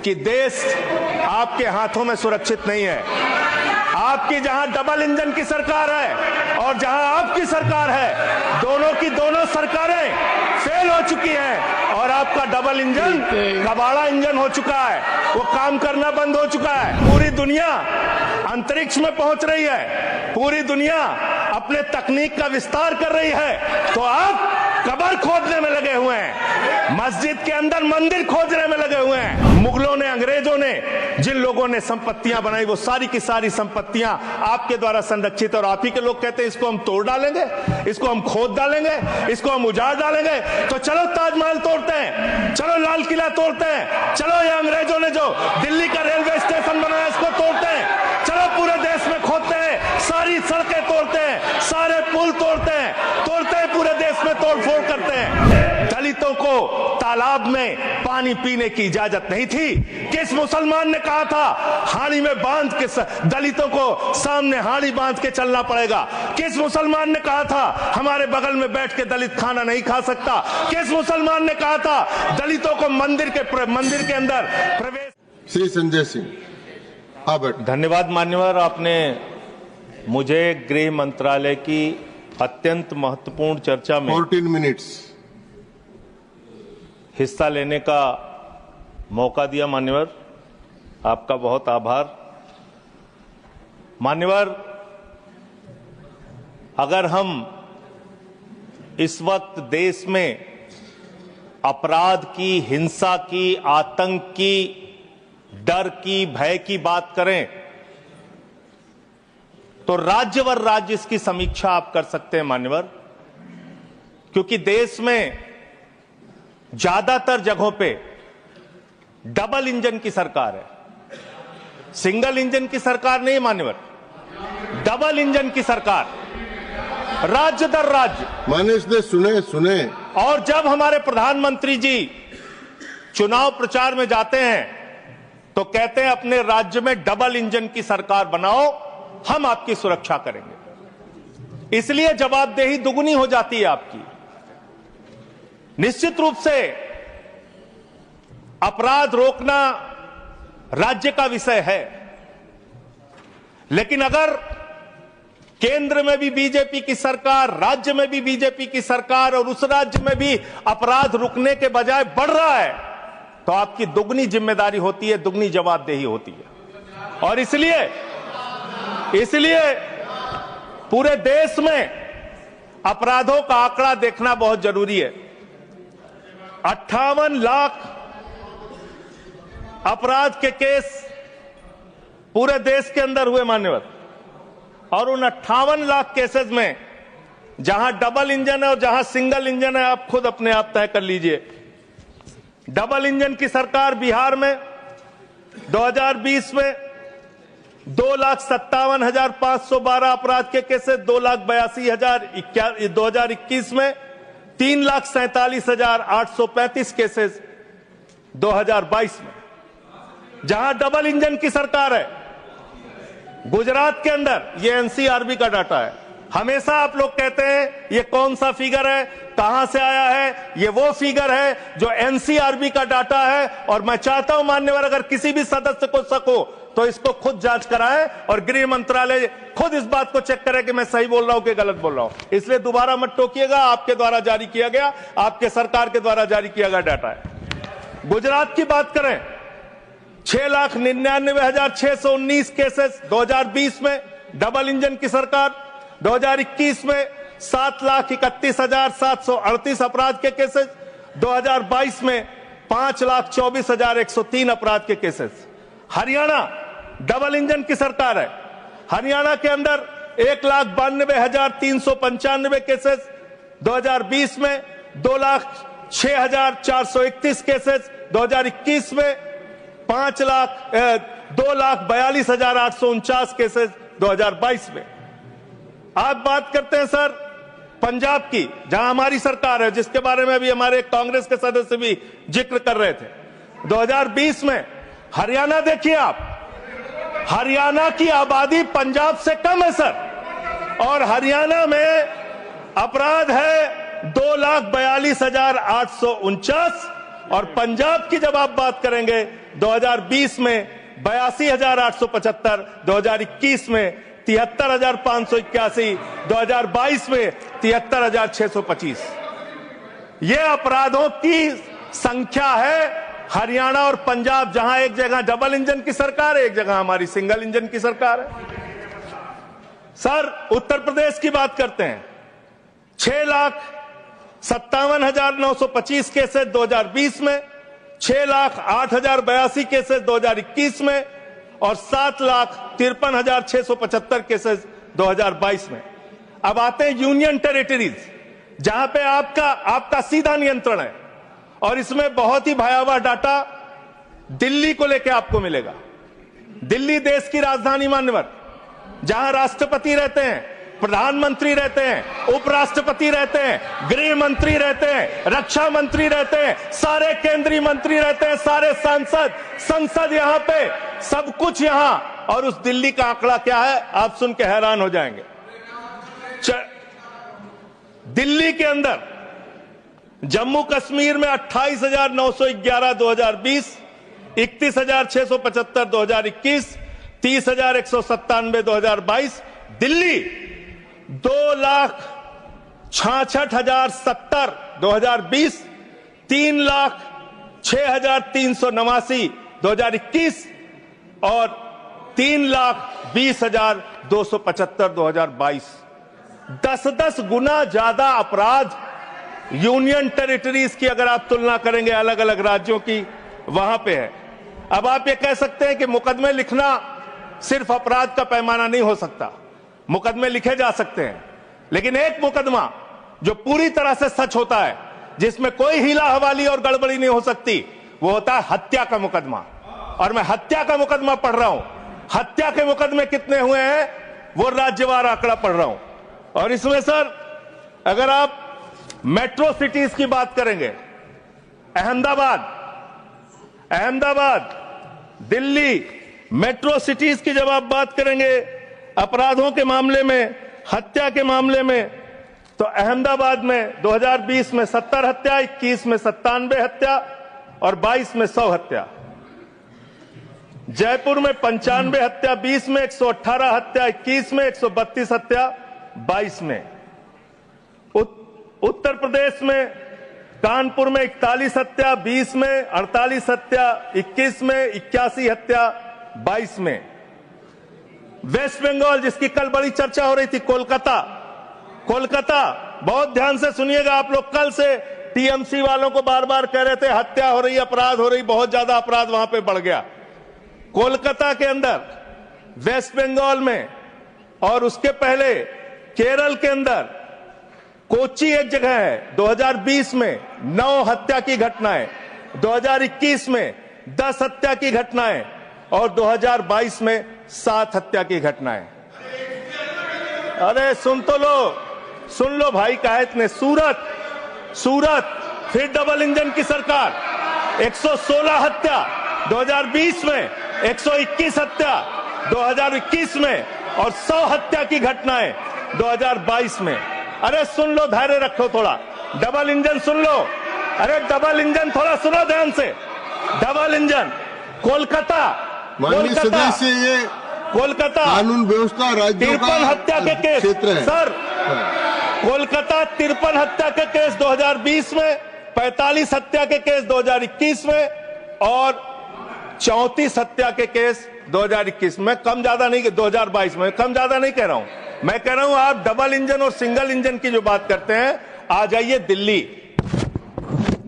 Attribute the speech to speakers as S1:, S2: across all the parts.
S1: कि देश आपके हाथों में सुरक्षित नहीं है। आपकी जहां डबल इंजन की सरकार है और जहां आपकी सरकार है, दोनों की दोनों सरकारें फेल हो चुकी हैं और आपका डबल इंजन कबाड़ा इंजन हो चुका है, वो काम करना बंद हो चुका है। पूरी दुनिया अंतरिक्ष में पहुंच रही है, पूरी दुनिया अपने तकनीक का विस्तार कर रही है, तो आप कब्र खोदने में लगे हुए हैं, मस्जिद के अंदर मंदिर खोदने में लगे हुए हैं। मुगलों ने, अंग्रेजों ने जिन लोगों ने संपत्तियां बनाई, वो सारी की सारी संपत्तियां आपके द्वारा संरक्षित, और आप ही के लोग कहते हैं इसको हम तोड़ डालेंगे, इसको हम खोद डालेंगे, इसको हम उजाड़ डालेंगे। तो चलो ताजमहल तोड़ते हैं, चलो लाल किला तोड़ते हैं, चलो ये अंग्रेजों ने जो दिल्ली का रेलवे स्टेशन बनाया इसको तोड़ते हैं, चलो पूरे देश में खोदते हैं, सारी सड़कें तोड़ते हैं, सारे पुल तोड़ते हैं, पूरे देश में तोड़फोड़ करते हैं। दलितों को तालाब में पानी पीने की इजाजत नहीं थी। किस मुसलमान ने कहा था हाड़ी में बांध के दलितों को सामने हाड़ी बांध के चलना पड़ेगा? किस मुसलमान ने कहा था हमारे बगल में बैठ के दलित खाना नहीं खा सकता? किस मुसलमान ने कहा था दलितों को मंदिर के अंदर प्रवेश?
S2: श्री संजय सिंह।
S1: धन्यवाद मान्यवर, आपने मुझे गृह मंत्रालय की अत्यंत महत्वपूर्ण चर्चा में
S2: 14 मिनट्स
S1: हिस्सा लेने का मौका दिया। मान्यवर, आपका बहुत आभार। मान्यवर, अगर हम इस वक्त देश में अपराध की, हिंसा की, आतंक की, डर की, भय की बात करें तो राज्यवर राज्य इसकी समीक्षा आप कर सकते हैं मान्यवर, क्योंकि देश में ज्यादातर जगहों पे डबल इंजन की सरकार है, सिंगल इंजन की सरकार नहीं मान्यवर, डबल इंजन की सरकार, राज्य दर राज्य।
S2: मानिश दे सुने।
S1: और जब हमारे प्रधानमंत्री जी चुनाव प्रचार में जाते हैं तो कहते हैं अपने राज्य में डबल इंजन की सरकार बनाओ, हम आपकी सुरक्षा करेंगे। इसलिए जवाबदेही दुगुनी हो जाती है आपकी। निश्चित रूप से अपराध रोकना राज्य का विषय है, लेकिन अगर केंद्र में भी बीजेपी की सरकार, राज्य में भी बीजेपी की सरकार, और उस राज्य में भी अपराध रुकने के बजाय बढ़ रहा है, तो आपकी दुगनी जिम्मेदारी होती है, दुगनी जवाबदेही होती है। और इसलिए पूरे देश में अपराधों का आंकड़ा देखना बहुत जरूरी है। 58 लाख अपराध के केस पूरे देश के अंदर हुए मान्यवर, और उन 58 लाख केसेस में जहां डबल इंजन है और जहां सिंगल इंजन है, आप खुद अपने आप तय कर लीजिए। डबल इंजन की सरकार बिहार में 2020 में 2,57,512 अपराध के केसेस, 2,82,000। 2021 में 3,47,835 केसेस 2022 में। जहां डबल इंजन की सरकार है, गुजरात के अंदर, ये एनसीआरबी का डाटा है। हमेशा आप लोग कहते हैं ये कौन सा फिगर है, कहां से आया है? ये वो फिगर है जो एनसीआरबी का डाटा है। और मैं चाहता हूं मान्यवर, अगर किसी भी सदस्य को शक हो तो इसको खुद जांच कराएं और गृह मंत्रालय खुद इस बात को चेक करे कि मैं सही बोल रहा हूं कि गलत बोल रहा हूं। इसलिए दोबारा मत टोकिएगा, आपके द्वारा जारी किया गया, आपके सरकार के द्वारा जारी किया गया डाटा है। गुजरात की बात करें, 6,99,619 केसेस 2020 में डबल इंजन की सरकार। 2021 में 7,31,738 अपराध के केसेस। 2022 में 5,24,103 अपराध के केसेस। हरियाणा डबल इंजन की सरकार है, हरियाणा के अंदर 1,92,395 केसेस। 2020 में 2,06,431 केसेस। 2021 में 2,42,849 केसेस 2022 में। आप बात करते हैं सर पंजाब की, जहां हमारी सरकार है, जिसके बारे में अभी हमारे कांग्रेस के सदस्य भी जिक्र कर रहे थे। 2020 में हरियाणा देखिए आप, हरियाणा की आबादी पंजाब से कम है सर, और हरियाणा में अपराध है 2,42,849, और पंजाब की जब आप बात करेंगे 2020 में 82,875, 2021 में 73,581, 2022 में 73,625। यह अपराधों की संख्या है। हरियाणा और पंजाब, जहां एक जगह डबल इंजन की सरकार है, एक जगह हमारी सिंगल इंजन की सरकार है। सर, उत्तर प्रदेश की बात करते हैं। 6,57,925 केसेस 2020 में, 6,08,082 केसेस 2021 में और 7,53,675 केसेस 2022 में। अब आते हैं यूनियन टेरिटरीज, जहां पे आपका सीधा नियंत्रण है और इसमें बहुत ही भयावह डाटा दिल्ली को लेकर आपको मिलेगा। दिल्ली देश की राजधानी मान्यवर, जहां राष्ट्रपति रहते हैं, प्रधानमंत्री रहते हैं, उपराष्ट्रपति रहते हैं, गृह मंत्री रहते हैं, रक्षा मंत्री रहते हैं, सारे केंद्रीय मंत्री रहते हैं, सारे सांसद, संसद यहां पे, सब कुछ यहां। और उस दिल्ली का आंकड़ा क्या है, आप सुन के हैरान हो जाएंगे। दिल्ली के अंदर जम्मू कश्मीर में 28,911 2020, 31,675 2021, 30,197 2022। दिल्ली 2,66,070 2020, 3,06,389 2021 और 3,20,275 2022। 10-10 गुना ज्यादा अपराध यूनियन टेरिटरीज की अगर आप तुलना करेंगे अलग अलग राज्यों की, वहां पे है। अब आप ये कह सकते हैं कि मुकदमे लिखना सिर्फ अपराध का पैमाना नहीं हो सकता। मुकदमे लिखे जा सकते हैं, लेकिन एक मुकदमा जो पूरी तरह से सच होता है, जिसमें कोई हीला हवाली और गड़बड़ी नहीं हो सकती, वो होता है हत्या का मुकदमा। और मैं हत्या का मुकदमा पढ़ रहा हूं। हत्या के मुकदमे कितने हुए हैं वो राज्यवार आंकड़ा पढ़ रहा हूं। और इसमें सर, अगर आप मेट्रो सिटीज की बात करेंगे, अहमदाबाद, दिल्ली, मेट्रो सिटीज की जब आप बात करेंगे अपराधों के मामले में, हत्या के मामले में, तो अहमदाबाद में 2020 में 70 हत्या, 21 में 97 हत्या और 22 में 100 हत्या। जयपुर में 95 हत्या 20 में, 118 हत्या 21 में, 132 हत्या 22 में। उत्तर प्रदेश में कानपुर में 41 हत्या 20 में, 48 हत्या 21 में, 81 हत्या 22 में। वेस्ट बंगाल, जिसकी कल बड़ी चर्चा हो रही थी, कोलकाता, बहुत ध्यान से सुनिएगा आप लोग। कल से टीएमसी वालों को बार बार कह रहे थे हत्या हो रही, अपराध हो रही, बहुत ज्यादा अपराध वहां पे बढ़ गया। कोलकाता के अंदर, वेस्ट बंगाल में और उसके पहले केरल के अंदर, कोच्चि एक जगह है, 2020 में 9 हत्या की घटनाएं, 2021 में 10 हत्या की घटनाएं और 2022 में 7 हत्या की घटनाएं। अरे सुन लो भाई, कहा इतने। सूरत फिर डबल इंजन की सरकार, 116 हत्या 2020 में, 121 हत्या 2021 में और 100 हत्या की घटनाएं 2022 में। अरे सुन लो, धैर्य रखो थोड़ा। डबल इंजन सुन लो। अरे डबल इंजन थोड़ा सुनो ध्यान से। डबल इंजन, कोलकाता,
S2: कानून व्यवस्था राज्यों का
S1: 53 हत्या के केस सर, कोलकाता 53 हत्या के केस 2020 में, 45 हत्या के केस 2021 में और 34 हत्या के केस 2021 में। कम ज्यादा नहीं, 2022 में कम ज्यादा नहीं कह रहा हूं। मैं कह रहा हूं आप डबल इंजन और सिंगल इंजन की जो बात करते हैं, आ जाइए दिल्ली,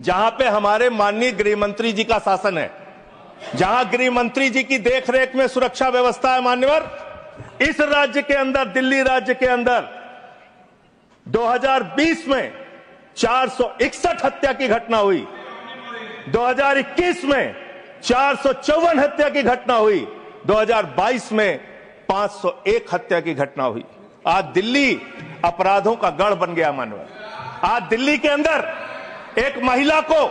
S1: जहां पे हमारे माननीय गृह मंत्री जी का शासन है, जहां गृह मंत्री जी की देखरेख में सुरक्षा व्यवस्था है मान्यवर। इस राज्य के अंदर, दिल्ली राज्य के अंदर 2020 में 461 हत्या की घटना हुई, 2021 में 454 हत्या की घटना हुई, 2022 में 501 हत्या की घटना हुई। आज दिल्ली अपराधों का गढ़ बन गया मान्यवर। आज दिल्ली के अंदर एक महिला को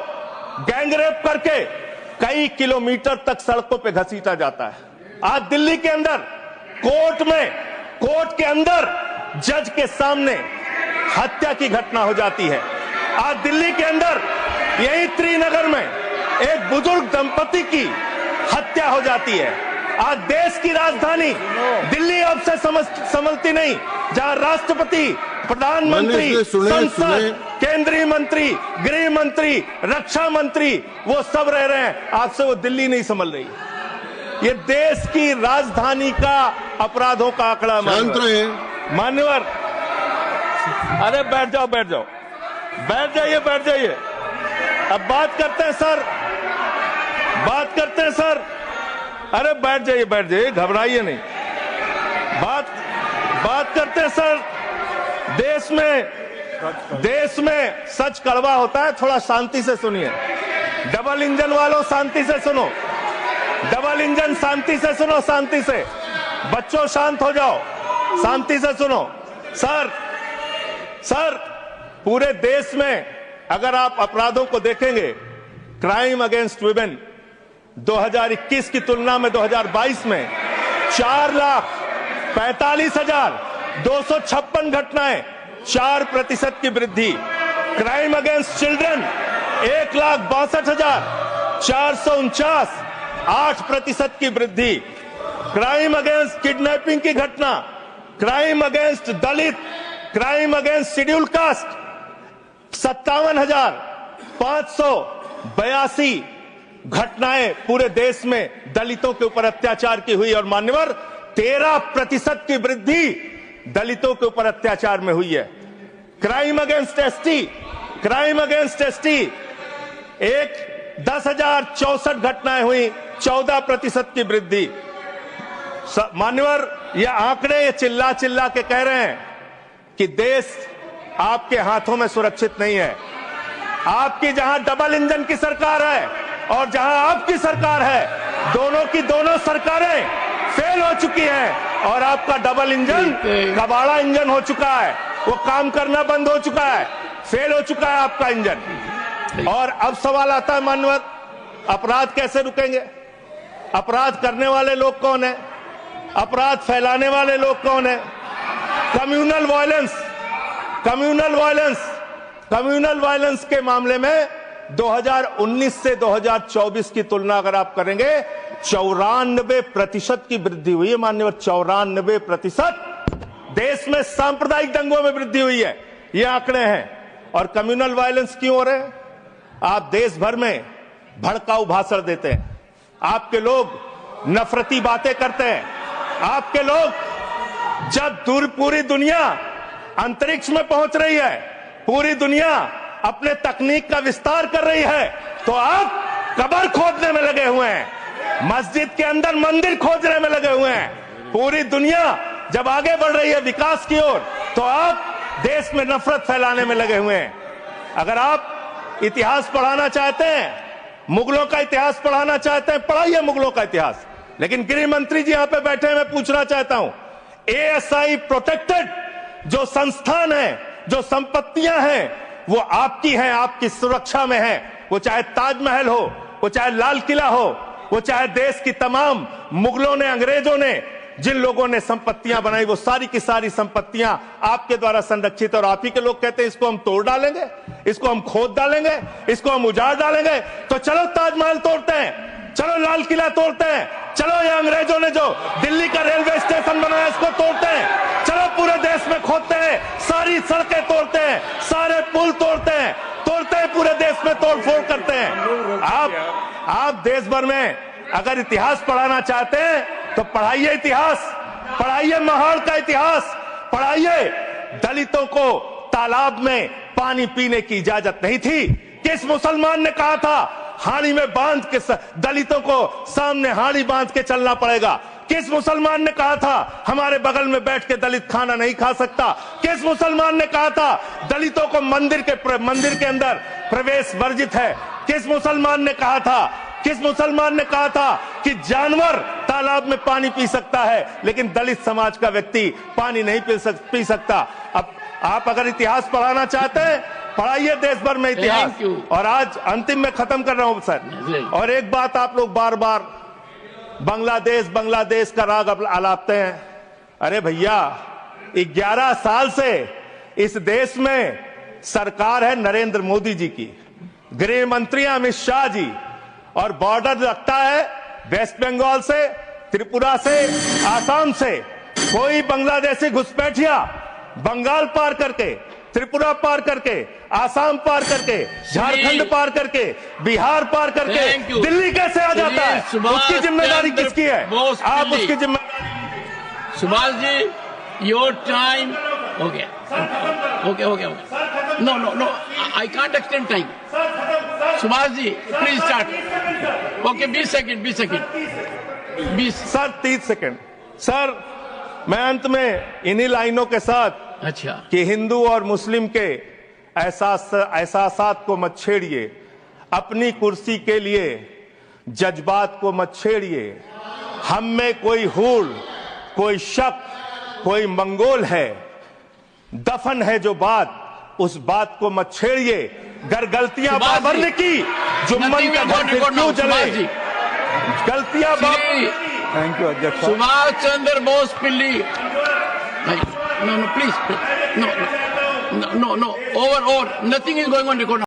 S1: गैंगरेप करके कई किलोमीटर तक सड़कों पे घसीटा जाता है। आज दिल्ली के अंदर कोर्ट के अंदर जज के सामने हत्या की घटना हो जाती है। आज दिल्ली के अंदर, यही त्रिनगर में, एक बुजुर्ग दंपति की हत्या हो जाती है। आज देश की राजधानी दिल्ली अब से समझती नहीं, जहां राष्ट्रपति, प्रधानमंत्री, संसद, केंद्रीय मंत्री, गृह मंत्री, रक्षा मंत्री वो सब रह रहे हैं, आपसे वो दिल्ली नहीं संभल रही। ये देश की राजधानी का अपराधों का आंकड़ा। मान्यवर, अरे बैठ जाओ, बैठ जाओ, बैठ जाइए, बैठ जाइए। अब बात करते हैं सर, बात करते हैं सर। अरे बैठ जाइए, बैठ जाइए, घबराइए नहीं। बात करते हैं सर। देश में सच कड़वा होता है, थोड़ा शांति से सुनिए। डबल इंजन वालों शांति से सुनो, डबल इंजन शांति से सुनो, शांति से। बच्चों शांत हो जाओ, शांति से सुनो। सर पूरे देश में अगर आप अपराधों को देखेंगे, क्राइम अगेंस्ट वुमेन 2021 की तुलना में 2022 में 4,45,256 घटनाएं, 4% की वृद्धि। क्राइम अगेंस्ट चिल्ड्रन 1,62,449, 8% की वृद्धि। क्राइम अगेंस्ट किडनैपिंग की घटना, क्राइम अगेंस्ट दलित, क्राइम अगेंस्ट शेड्यूल कास्ट 57,582 घटनाएं पूरे देश में दलितों के ऊपर अत्याचार की हुई। और मान्यवर 13% की वृद्धि दलितों के ऊपर अत्याचार में हुई है। Crime against ST, crime against ST 10,064 घटनाएं हुई, 14% की वृद्धि। मान्यवर ये आंकड़े, ये चिल्ला चिल्ला के कह रहे हैं कि देश आपके हाथों में सुरक्षित नहीं है। आपकी जहां डबल इंजन की सरकार है और जहां आपकी सरकार है, दोनों की दोनों सरकारें फेल हो चुकी हैं और आपका डबल इंजन कबाड़ा इंजन हो चुका है। वो काम करना बंद हो चुका है, फेल हो चुका है आपका इंजन। और अब सवाल आता है मानवर, अपराध कैसे रुकेंगे? अपराध करने वाले लोग कौन है? अपराध फैलाने वाले लोग कौन है? Communal violence, communal violence, communal violence के मामले में 2019 से 2024 की तुलना अगर आप करेंगे 94% की वृद्धि हुई है माननीय। 94% देश में सांप्रदायिक दंगों में वृद्धि हुई है, ये आंकड़े हैं। और कम्युनल वायलेंस क्यों हो रहे हैं? आप देश भर में भड़काऊ भाषण देते हैं, आपके लोग नफरती बातें करते हैं, आपके लोग जब पूरी दुनिया अंतरिक्ष में पहुंच रही है, पूरी दुनिया अपने तकनीक का विस्तार कर रही है, तो आप कब्र खोदने में लगे हुए हैं, मस्जिद के अंदर मंदिर खोदने में लगे हुए हैं। पूरी दुनिया जब आगे बढ़ रही है विकास की ओर, तो आप देश में नफरत फैलाने में लगे हुए हैं। अगर आप इतिहास पढ़ाना चाहते हैं, मुगलों का इतिहास पढ़ाना चाहते हैं, पढ़ाइए मुगलों का इतिहास। लेकिन गृह मंत्री जी यहां पे बैठे हैं, मैं पूछना चाहता हूं, एएसआई प्रोटेक्टेड जो संस्थान है, जो संपत्तियां हैं, वो आपकी हैं, आपकी सुरक्षा में है। वो चाहे ताजमहल हो, वो चाहे लाल किला हो, वो चाहे देश की तमाम मुगलों ने, अंग्रेजों ने जिन लोगों ने संपत्तियां बनाई, वो सारी की सारी संपत्तियां आपके द्वारा संरक्षित। और आप ही के लोग कहते हैं इसको हम तोड़ डालेंगे, इसको हम खोद डालेंगे, इसको हम उजाड़ डालेंगे। तो चलो ताजमहल तोड़ते हैं, चलो लाल किला तोड़ते हैं, चलो ये अंग्रेजों ने जो दिल्ली का रेलवे स्टेशन बनाया इसको तोड़ते हैं, चलो पूरे देश में खोदते हैं, सारी सड़कें तोड़ते हैं, सारे पुल तोड़ते हैं, पूरे देश में तोड़फोड़ करते हैं। आप देश भर में अगर इतिहास पढ़ाना चाहते हैं तो पढ़ाइए इतिहास, पढ़ाइए महाड़ का इतिहास, पढ़ाइए। दलितों को तालाब में पानी पीने की इजाजत नहीं थी। किस मुसलमान ने कहा था हाड़ी में बांध के दलितों को सामने हाड़ी बांध के चलना पड़ेगा? किस मुसलमान ने कहा था हमारे बगल में बैठ के दलित खाना नहीं खा सकता? किस मुसलमान ने कहा था दलितों को मंदिर के अंदर प्रवेश वर्जित है? किस मुसलमान ने कहा था, किस मुसलमान ने कहा था कि जानवर तालाब में पानी पी सकता है लेकिन दलित समाज का व्यक्ति पानी नहीं पी सकता? अब आप अगर इतिहास पढ़ाना चाहते हैं, पढ़ाइए देश भर में इतिहास। और आज अंतिम में खत्म कर रहा हूं सर, और एक बात आप लोग बार बार बांग्लादेश का राग आलापते हैं। अरे भैया 11 साल से इस देश में सरकार है नरेंद्र मोदी जी की, गृह मंत्री अमित शाह जी, और बॉर्डर लगता है वेस्ट बंगाल से, त्रिपुरा से, आसाम से कोई बांग्लादेशी घुसपैठिया बंगाल पार करके, त्रिपुरा पार करके, आसाम पार करके, झारखंड पार करके, बिहार पार करके दिल्ली कैसे आ जाता है? उसकी जिम्मेदारी किसकी है? आप उसकी जिम्मेदारी।
S3: सुभाष जी, योर टाइम हो गया। Okay. No, I can't extend time. Subhash ji, please start. Okay, 20 second. 20
S1: sir 30 second. Sir मैं अंत में इन्हीं लाइनों के साथ,
S3: अच्छा,
S1: कि हिंदू और मुस्लिम के एहसासात को मत छेड़िए, अपनी कुर्सी के लिए जज्बात को मत छेड़िए। हम में कोई हूल, कोई शक, कोई मंगोल है, दफन है जो बात, उस बात को मत छेड़िए। गर गलतियां बाबर ने की, जुम्मन का घर फिर क्यों जले? गलतियां थैंक यू अध्यक्ष।
S3: सुभाष चंद्र बोस पिल्ली। No, please. No. Over. Nothing is going on record now.